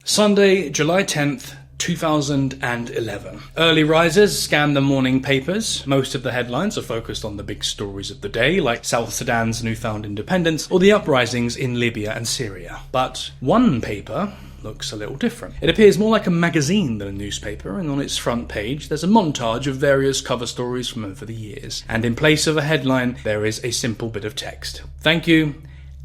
Sunday, July 10th, 2011. Early risers scan the morning papers. Most of the headlines are focused on the big stories of the day, like South Sudan's newfound independence or the uprisings in Libya and Syria. But one paper looks a little different. It appears more like a magazine than a newspaper, and on its front page there's a montage of various cover stories from over the years. And in place of a headline, there is a simple bit of text. Thank you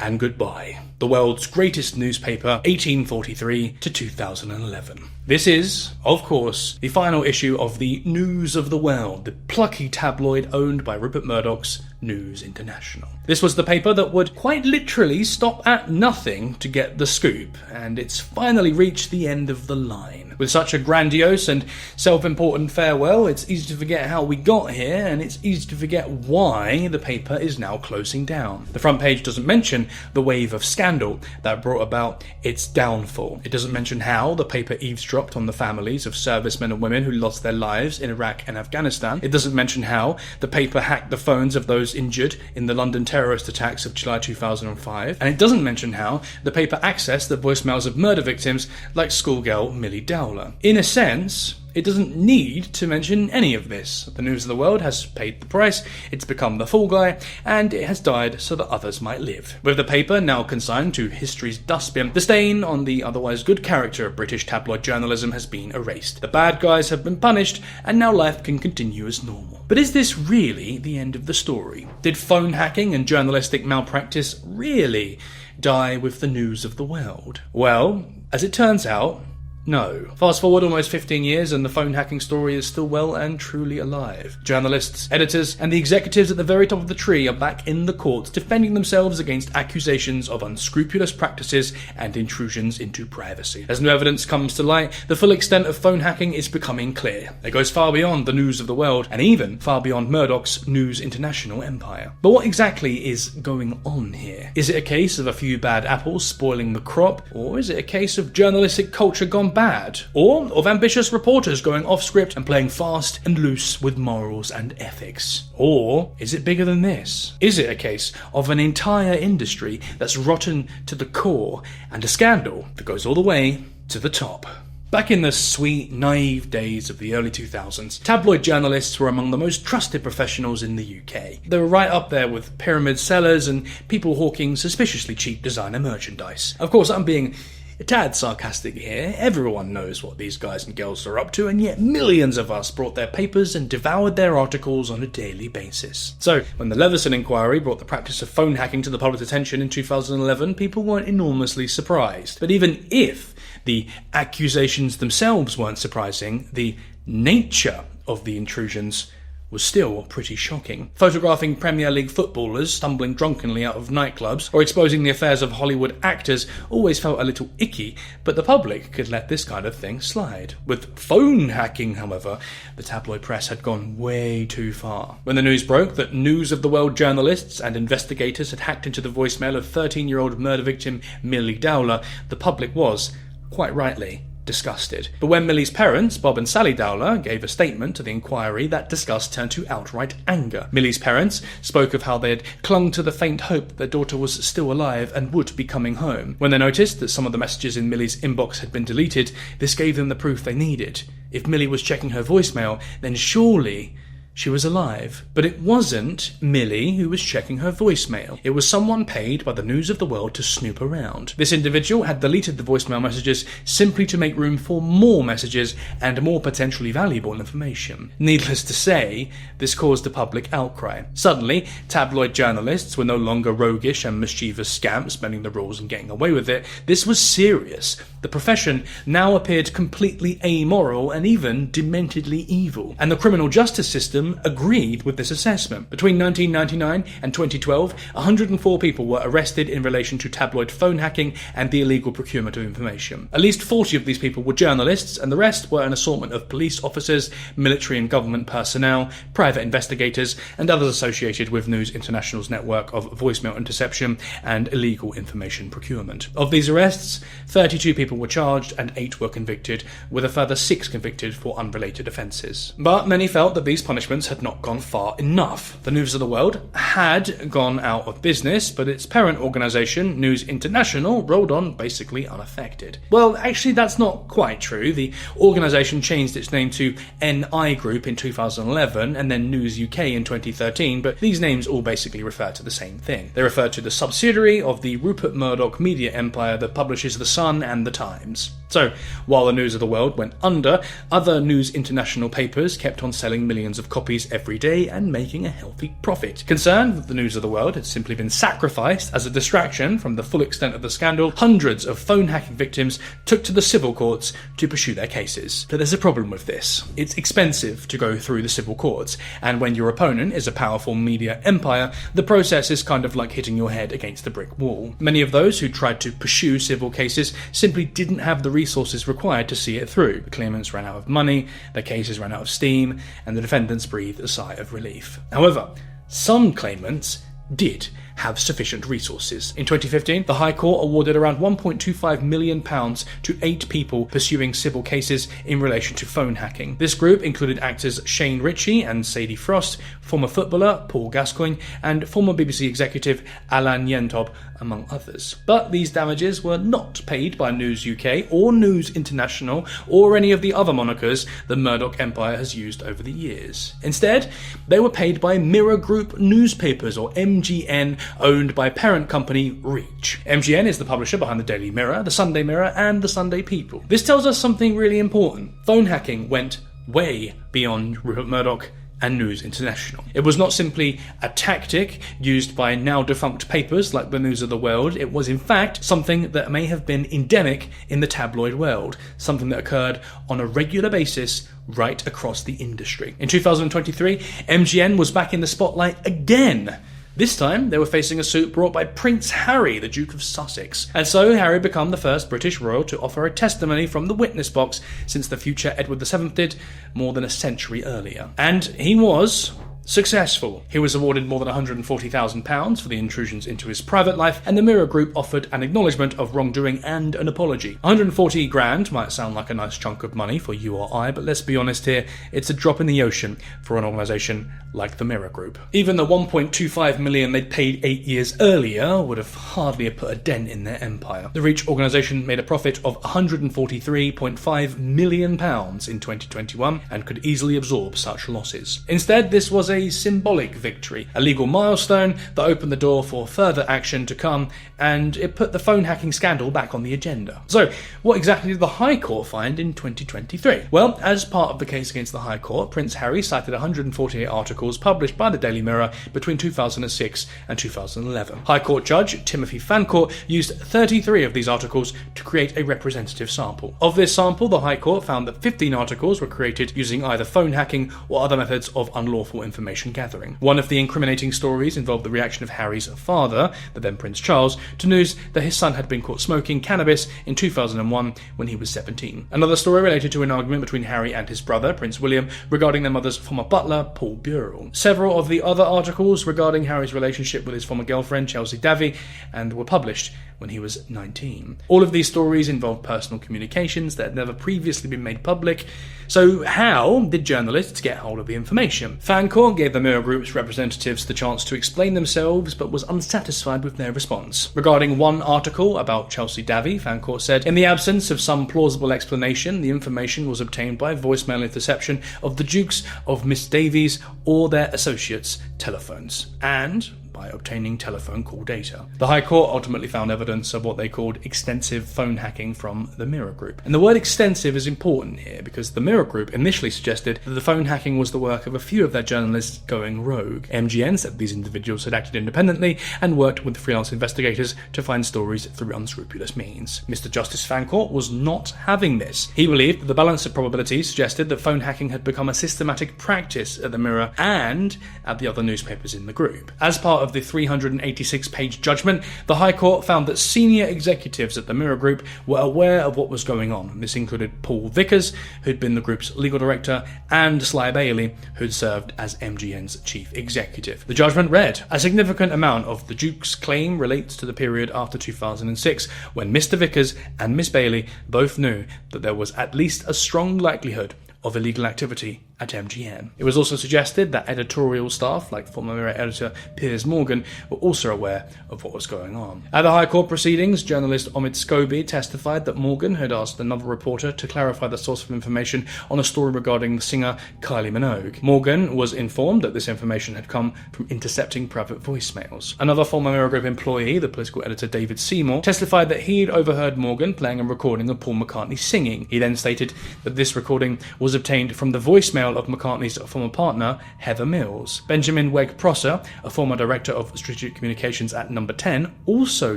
and goodbye. The world's greatest newspaper, 1843 to 2011. This is, of course, the final issue of the News of the World, the plucky tabloid owned by Rupert Murdoch's News International. This was the paper that would quite literally stop at nothing to get the scoop, and it's finally reached the end of the line. With such a grandiose and self-important farewell, it's easy to forget how we got here, and it's easy to forget why the paper is now closing down. The front page doesn't mention the wave of scandal that brought about its downfall. It doesn't mention how the paper eavesdropped on the families of servicemen and women who lost their lives in Iraq and Afghanistan. It doesn't mention how the paper hacked the phones of those injured in the London terrorist attacks of July 2005. And it doesn't mention how the paper accessed the voicemails of murder victims like schoolgirl Milly Dowler. In a sense, it doesn't need to mention any of this. The News of the World has paid the price, it's become the fall guy, and it has died so that others might live. With the paper now consigned to history's dustbin, the stain on the otherwise good character of British tabloid journalism has been erased. The bad guys have been punished, and now life can continue as normal. But is this really the end of the story? Did phone hacking and journalistic malpractice really die with the News of the World? Well, as it turns out, no. Fast forward almost 15 years and the phone hacking story is still well and truly alive. Journalists, editors, and the executives at the very top of the tree are back in the courts defending themselves against accusations of unscrupulous practices and intrusions into privacy. As new evidence comes to light, the full extent of phone hacking is becoming clear. It goes far beyond the News of the World and even far beyond Murdoch's News International empire. But what exactly is going on here? Is it a case of a few bad apples spoiling the crop? Or is it a case of journalistic culture gone bad, or of ambitious reporters going off script and playing fast and loose with morals and ethics? Or is it bigger than this? Is it a case of an entire industry that's rotten to the core and a scandal that goes all the way to the top? Back in the sweet, naive days of the early 2000s, tabloid journalists were among the most trusted professionals in the UK. They were right up there with pyramid sellers and people hawking suspiciously cheap designer merchandise. Of course, I'm being a tad sarcastic here. Everyone knows what these guys and girls are up to, and yet millions of us brought their papers and devoured their articles on a daily basis. So, when the Leveson inquiry brought the practice of phone hacking to the public's attention in 2011, people weren't enormously surprised. But even if the accusations themselves weren't surprising, the nature of the intrusions was still pretty shocking. Photographing Premier League footballers stumbling drunkenly out of nightclubs or exposing the affairs of Hollywood actors always felt a little icky, but the public could let this kind of thing slide. With phone hacking, however, the tabloid press had gone way too far. When the news broke that News of the World journalists and investigators had hacked into the voicemail of 13-year-old murder victim Milly Dowler, the public was, quite rightly, disgusted. But when Milly's parents, Bob and Sally Dowler, gave a statement to the inquiry, that disgust turned to outright anger. Milly's parents spoke of how they had clung to the faint hope that their daughter was still alive and would be coming home. When they noticed that some of the messages in Milly's inbox had been deleted, this gave them the proof they needed. If Milly was checking her voicemail, then surely she was alive. But it wasn't Milly who was checking her voicemail. It was someone paid by the News of the World to snoop around. This individual had deleted the voicemail messages simply to make room for more messages and more potentially valuable information. Needless to say, this caused a public outcry. Suddenly, tabloid journalists were no longer roguish and mischievous scamps bending the rules and getting away with it. This was serious. The profession now appeared completely amoral and even dementedly evil. And the criminal justice system agreed with this assessment. Between 1999 and 2012, 104 people were arrested in relation to tabloid phone hacking and the illegal procurement of information. At least 40 of these people were journalists, and the rest were an assortment of police officers, military and government personnel, private investigators, and others associated with News International's network of voicemail interception and illegal information procurement. Of these arrests, 32 people were charged and 8 were convicted, with a further 6 convicted for unrelated offences. But many felt that these punishments arrangements had not gone far enough. The News of the World had gone out of business, but its parent organisation, News International, rolled on basically unaffected. Well, actually that's not quite true. The organisation changed its name to NI Group in 2011 and then News UK in 2013, but these names all basically refer to the same thing. They refer to the subsidiary of the Rupert Murdoch media empire that publishes The Sun and The Times. So, while the News of the World went under, other News International papers kept on selling millions of copies every day and making a healthy profit. Concerned that the News of the World had simply been sacrificed as a distraction from the full extent of the scandal, hundreds of phone hacking victims took to the civil courts to pursue their cases. But there's a problem with this. It's expensive to go through the civil courts, and when your opponent is a powerful media empire, the process is kind of like hitting your head against a brick wall. Many of those who tried to pursue civil cases simply didn't have the resources required to see it through. The claimants ran out of money, their cases ran out of steam, and the defendants breathed a sigh of relief. However, some claimants did have sufficient resources. In 2015, the High Court awarded around £1.25 million to 8 people pursuing civil cases in relation to phone hacking. This group included actors Shane Ritchie and Sadie Frost, former footballer Paul Gascoigne, and former BBC executive Alan Yentob, among others. But these damages were not paid by News UK or News International or any of the other monikers the Murdoch empire has used over the years. Instead, they were paid by Mirror Group newspapers, or MGN, owned by parent company Reach. MGN is the publisher behind the Daily Mirror, the Sunday Mirror, and the Sunday People. This tells us something really important. Phone hacking went way beyond Rupert Murdoch and News International. It was not simply a tactic used by now defunct papers like the News of the World. It was in fact something that may have been endemic in the tabloid world, something that occurred on a regular basis right across the industry. In 2023, MGN was back in the spotlight again. This time, they were facing a suit brought by Prince Harry, the Duke of Sussex. And so, Harry became the first British royal to offer a testimony from the witness box since the future Edward VII did more than a century earlier. And he was successful. He was awarded more than £140,000 for the intrusions into his private life, and the Mirror Group offered an acknowledgement of wrongdoing and an apology. 140 grand might sound like a nice chunk of money for you or I, but let's be honest here, it's a drop in the ocean for an organisation like the Mirror Group. Even the £1.25 million they'd paid 8 years earlier would have hardly put a dent in their empire. The Reach organisation made a profit of £143.5 million in 2021 and could easily absorb such losses. Instead, this was a symbolic victory, a legal milestone that opened the door for further action to come, and it put the phone hacking scandal back on the agenda. So, what exactly did the High Court find in 2023? Well, as part of the case against the High Court, Prince Harry cited 148 articles published by the Daily Mirror between 2006 and 2011. High Court Judge Timothy Fancourt used 33 of these articles to create a representative sample. Of this sample, the High Court found that 15 articles were created using either phone hacking or other methods of unlawful information gathering. One of the incriminating stories involved the reaction of Harry's father, the then Prince Charles, to news that his son had been caught smoking cannabis in 2001 when he was 17. Another story related to an argument between Harry and his brother, Prince William, regarding their mother's former butler, Paul Burrell. Several of the other articles regarding Harry's relationship with his former girlfriend, Chelsea Davy, and were published when he was 19. All of these stories involved personal communications that had never previously been made public. So how did journalists get hold of the information? Fancourt gave the Mirror Group's representatives the chance to explain themselves, but was unsatisfied with their response. Regarding one article about Chelsea Davy, Fancourt said, "In the absence of some plausible explanation, the information was obtained by voicemail interception of the Dukes of Miss Davies or their associates' telephones, and by obtaining telephone call data." The High Court ultimately found evidence of what they called extensive phone hacking from the Mirror Group. And the word extensive is important here because the Mirror Group initially suggested that the phone hacking was the work of a few of their journalists going rogue. MGN said these individuals had acted independently and worked with freelance investigators to find stories through unscrupulous means. Mr. Justice Fancourt was not having this. He believed that the balance of probability suggested that phone hacking had become a systematic practice at the Mirror and at the other newspapers in the group. As part of the 386-page judgment, the High Court found that senior executives at the Mirror Group were aware of what was going on. This included Paul Vickers, who'd been the group's legal director, and Sly Bailey, who'd served as MGN's chief executive. The judgment read, "A significant amount of the Duke's claim relates to the period after 2006, when Mr. Vickers and Miss Bailey both knew that there was at least a strong likelihood of illegal activity at MGN. It was also suggested that editorial staff, like former Mirror editor Piers Morgan, were also aware of what was going on. At the High Court proceedings, journalist Omid Scobie testified that Morgan had asked another reporter to clarify the source of information on a story regarding singer Kylie Minogue. Morgan was informed that this information had come from intercepting private voicemails. Another former Mirror Group employee, the political editor David Seymour, testified that he'd overheard Morgan playing a recording of Paul McCartney singing. He then stated that this recording was obtained from the voicemail of McCartney's former partner, Heather Mills. Benjamin Wegg-Prosser, a former director of strategic communications at Number 10, also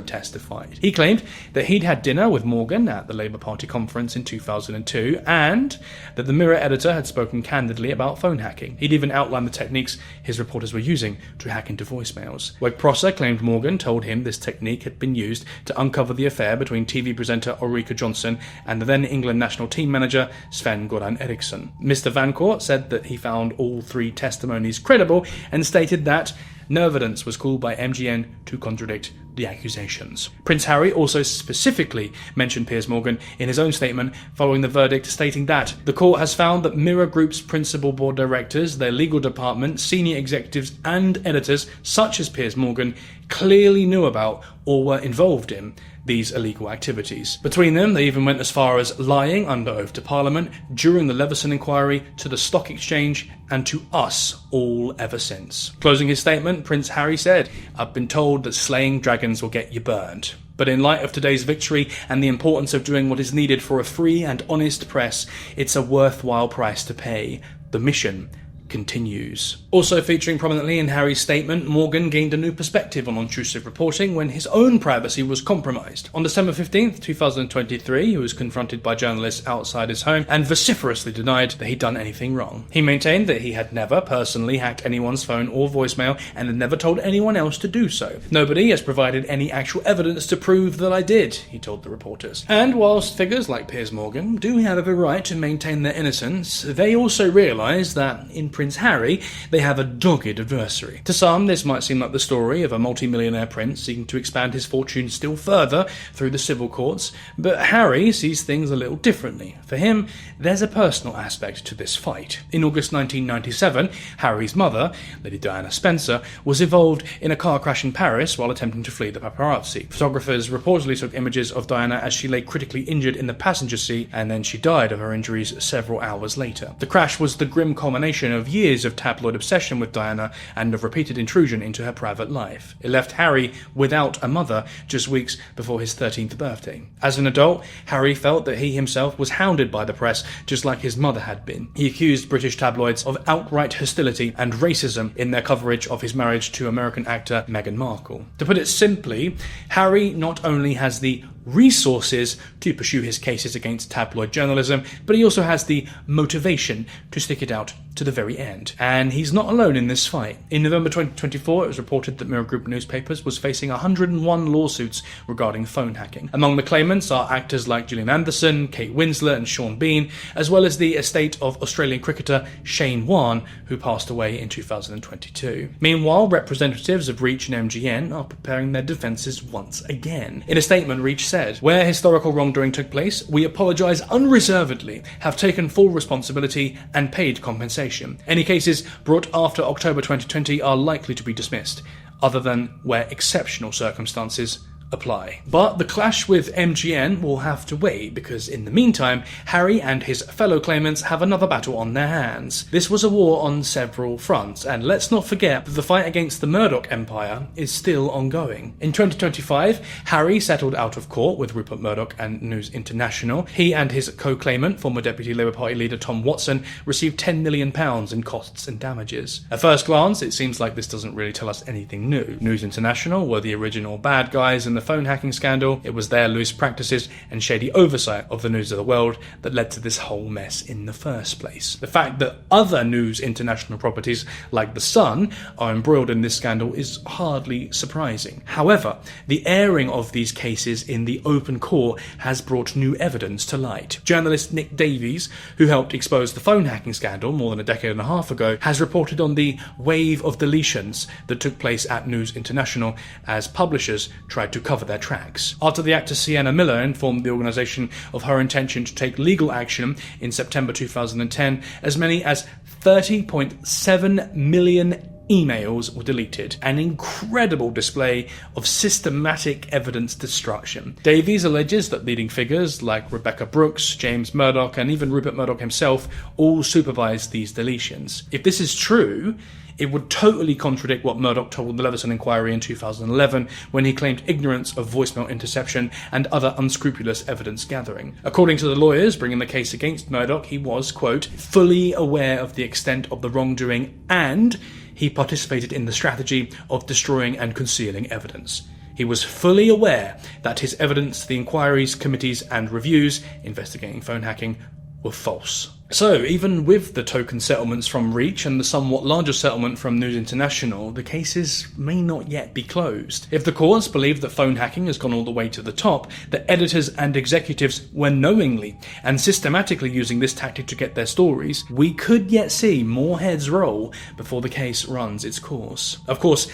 testified. He claimed that he'd had dinner with Morgan at the Labour Party conference in 2002 and that the Mirror editor had spoken candidly about phone hacking. He'd even outlined the techniques his reporters were using to hack into voicemails. Wegg-Prosser claimed Morgan told him this technique had been used to uncover the affair between TV presenter Ulrika Jonsson and the then England national team manager Sven-Goran Eriksson. Mr. Vancourt said that he found all three testimonies credible and stated that no evidence was called by MGN to contradict the accusations. Prince Harry also specifically mentioned Piers Morgan in his own statement following the verdict, stating that the court has found that Mirror Group's principal board directors, their legal department, senior executives and editors, such as Piers Morgan, clearly knew about or were involved in these illegal activities. Between them, they even went as far as lying under oath to Parliament during the Leveson inquiry, to the Stock Exchange, and to us all ever since. Closing his statement, Prince Harry said, "I've been told that slaying dragons will get you burned. But in light of today's victory and the importance of doing what is needed for a free and honest press, it's a worthwhile price to pay. The mission continues." Also featuring prominently in Harry's statement, Morgan gained a new perspective on intrusive reporting when his own privacy was compromised. On December 15th, 2023, he was confronted by journalists outside his home and vociferously denied that he'd done anything wrong. He maintained that he had never personally hacked anyone's phone or voicemail and had never told anyone else to do so. "Nobody has provided any actual evidence to prove that I did," he told the reporters. And whilst figures like Piers Morgan do have every right to maintain their innocence, they also realise that in Prince Harry, they have a dogged adversary. To some, this might seem like the story of a multi-millionaire prince seeking to expand his fortune still further through the civil courts, but Harry sees things a little differently. For him, there's a personal aspect to this fight. In August 1997, Harry's mother, Lady Diana Spencer, was involved in a car crash in Paris while attempting to flee the paparazzi. Photographers reportedly took images of Diana as she lay critically injured in the passenger seat, and then she died of her injuries several hours later. The crash was the grim culmination of years of tabloid obsession with Diana and of repeated intrusion into her private life. It left Harry without a mother just weeks before his 13th birthday. As an adult, Harry felt that he himself was hounded by the press just like his mother had been. He accused British tabloids of outright hostility and racism in their coverage of his marriage to American actor Meghan Markle. To put it simply, Harry not only has the resources to pursue his cases against tabloid journalism, but he also has the motivation to stick it out to the very end. And he's not alone in this fight. In November 2024, it was reported that Mirror Group Newspapers was facing 101 lawsuits regarding phone hacking. Among the claimants are actors like Gillian Anderson, Kate Winslet and Sean Bean, as well as the estate of Australian cricketer Shane Warne, who passed away in 2022. Meanwhile, representatives of Reach and MGN are preparing their defences once again. In a statement, Reach said, "Where historical wrongdoing took place, we apologise unreservedly, have taken full responsibility and paid compensation. Any cases brought after October 2020 are likely to be dismissed, other than where exceptional circumstances apply." But the clash with MGN will have to wait, because in the meantime, Harry and his fellow claimants have another battle on their hands. This was a war on several fronts, and let's not forget that the fight against the Murdoch empire is still ongoing. In 2025, Harry settled out of court with Rupert Murdoch and News International. He and his co-claimant, former Deputy Labour Party leader Tom Watson, received £10 million in costs and damages. At first glance, it seems like this doesn't really tell us anything new. News International were the original bad guys in the phone hacking scandal. It was their loose practices and shady oversight of the News of the World that led to this whole mess in the first place. The fact that other News International properties like The Sun are embroiled in this scandal is hardly surprising. However, the airing of these cases in the open court has brought new evidence to light. Journalist Nick Davies, who helped expose the phone hacking scandal more than a decade and a half ago, has reported on the wave of deletions that took place at News International as publishers tried to cover their tracks. After the actor Sienna Miller informed the organisation of her intention to take legal action in September 2010, as many as 30.7 million emails were deleted, an incredible display of systematic evidence destruction. Davies alleges that leading figures like Rebecca Brooks, James Murdoch, and even Rupert Murdoch himself all supervised these deletions. If this is true, it would totally contradict what Murdoch told the Leveson inquiry in 2011 when he claimed ignorance of voicemail interception and other unscrupulous evidence gathering. According to the lawyers bringing the case against Murdoch, he was, quote, fully aware of the extent of the wrongdoing and he participated in the strategy of destroying and concealing evidence. He was fully aware that his evidence, the inquiries, committees and reviews investigating phone hacking were false. So, even with the token settlements from Reach and the somewhat larger settlement from News International, the cases may not yet be closed. If the courts believe that phone hacking has gone all the way to the top, that editors and executives were knowingly and systematically using this tactic to get their stories, we could yet see more heads roll before the case runs its course. Of course,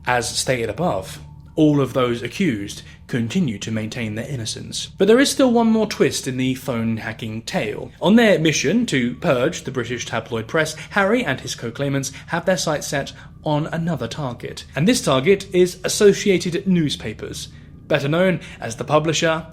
as stated above, all of those accused continue to maintain their innocence. But there is still one more twist in the phone hacking tale. On their mission to purge the British tabloid press, Harry and his co-claimants have their sights set on another target. And this target is Associated Newspapers, better known as the publisher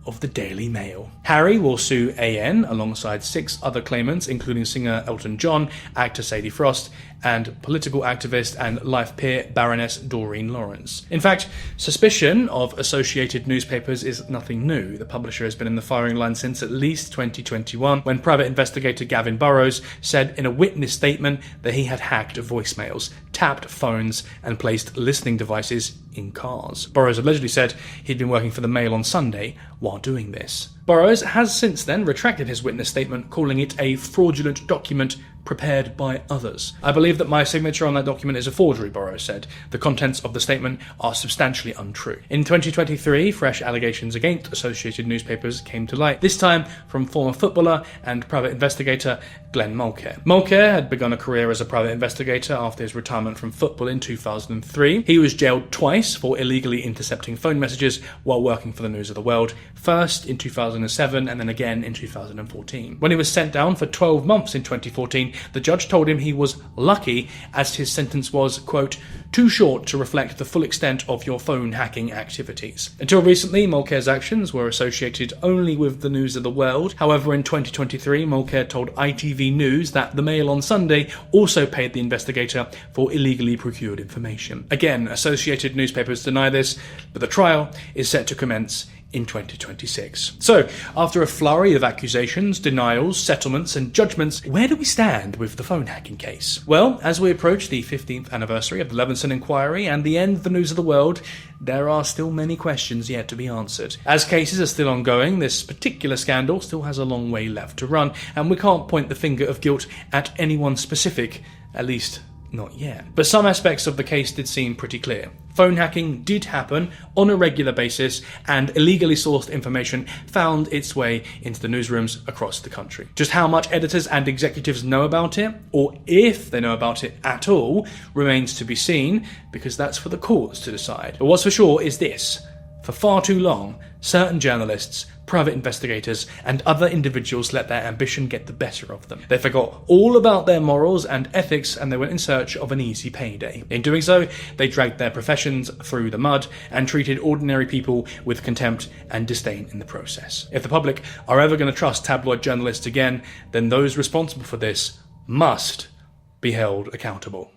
of the Daily Mail. Harry will sue AN alongside 6 other claimants, including singer Elton John, actor Sadie Frost, and political activist and life peer Baroness Doreen Lawrence. In fact, suspicion of Associated Newspapers is nothing new. The publisher has been in the firing line since at least 2021, when private investigator Gavin Burrows said in a witness statement that he had hacked voicemails, tapped phones, and placed listening devices in cars. Burrows allegedly said he'd been working for the Mail on Sunday while doing this. Burrows has since then retracted his witness statement, calling it a fraudulent document prepared by others. I believe that my signature on that document is a forgery, Burrows said. The contents of the statement are substantially untrue. In 2023, fresh allegations against Associated Newspapers came to light, this time from former footballer and private investigator Glenn Mulcair. Mulcair had begun a career as a private investigator after his retirement from football in 2003. He was jailed twice for illegally intercepting phone messages while working for the News of the World, first in 2007 and then again in 2014. When he was sent down for 12 months in 2014, the judge told him he was lucky as his sentence was, quote, too short to reflect the full extent of your phone hacking activities. Until recently, Mulcair's actions were associated only with the News of the World. However, in 2023, Mulcair told ITV News that the Mail on Sunday also paid the investigator for illegally procured information. Again, Associated Newspapers deny this, but the trial is set to commence in 2026. So, after a flurry of accusations, denials, settlements and judgments, where do we stand with the phone hacking case? Well, as we approach the 15th anniversary of the Leveson inquiry and the end of the News of the World, there are still many questions yet to be answered. As cases are still ongoing, this particular scandal still has a long way left to run, and we can't point the finger of guilt at anyone specific, at least not yet. But some aspects of the case did seem pretty clear. Phone hacking did happen on a regular basis, and illegally sourced information found its way into the newsrooms across the country. Just how much editors and executives know about it, or if they know about it at all, remains to be seen, because that's for the courts to decide. But what's for sure is this: for far too long, certain journalists, private investigators, and other individuals let their ambition get the better of them. They forgot all about their morals and ethics, and they went in search of an easy payday. In doing so, they dragged their professions through the mud and treated ordinary people with contempt and disdain in the process. If the public are ever going to trust tabloid journalists again, then those responsible for this must be held accountable.